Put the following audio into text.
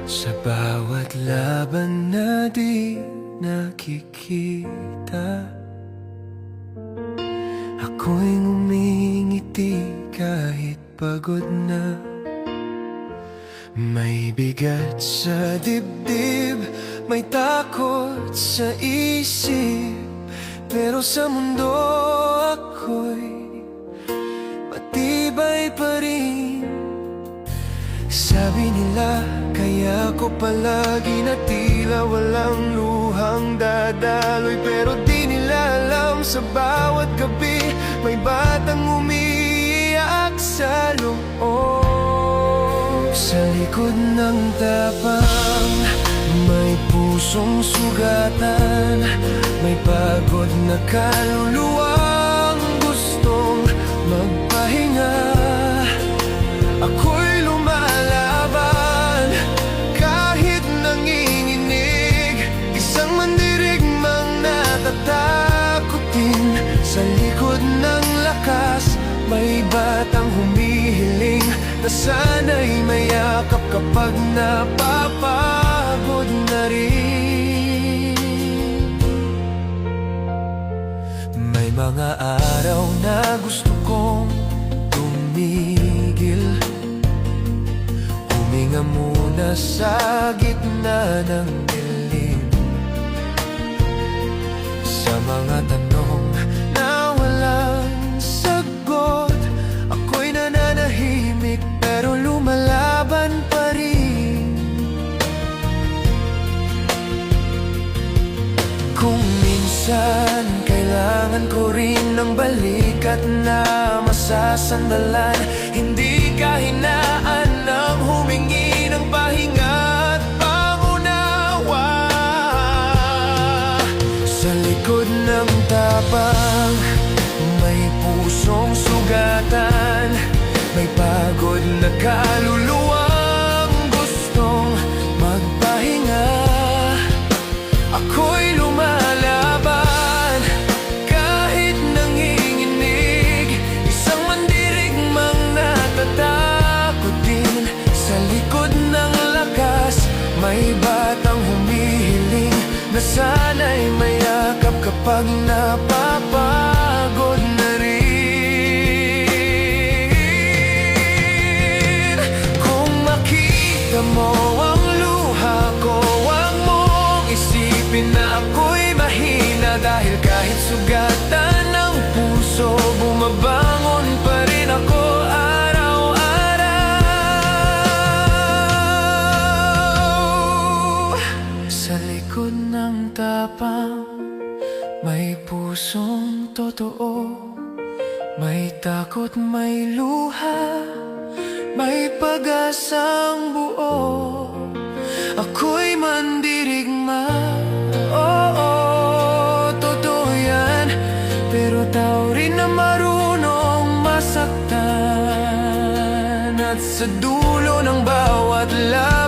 Sa bawat laban na di nakikita, ako'y ngumingiti kahit pagod na. May bigat sa dibdib, may takot sa isip, pero sa mundo ako'y matibay pa rin. Sabi nila, kaya ko palagi na tila walang luhang dadaloy, pero di nila alam sa bawat gabi may batang umiiyak sa loob. Sa likod ng tapang may pusong sugatan, may pagod na kaluluwang gustong magpahinga. Ako'y lumalaban kahit nanginginig, isang mandirigmang natatakutin. Sa likod ng lakas may batang humihiling na sana'y mayakap kapag napapagod na rin. May mga araw na gusto kong tumigil, huminga muna sa gitna ng dilim. Sa mga tanong na walang sagot, ako'y nananahimik pero lumalaban pa rin. Kung minsan kailangan ko rin ng balikat na masasandalan, hindi kahinaan ng humingi ng pahinga at pangunawa. Sa likod ng tapang may pusong sugatan, may pagod na kaluluwang gustong magpahinga. Ako'y lumalaban kahit nanginginig, isang mandirigmang natatakot din. Sa likod ng lakas may batang humihiling na sana'y mayakap kapag napapagod na rin. Kung makita mo ang luha ko, wag mong isipin na ako'y mahina, dahil kahit sugatan ng puso, bumabangon pa rin ako araw-araw. Sa likod ng tapang may pusong totoo, may takot, may luha, may pag-asang buo. Ako'y mandirigma, oo, totoo yan, pero tao rin na marunong masaktan. At sa dulo ng bawat laban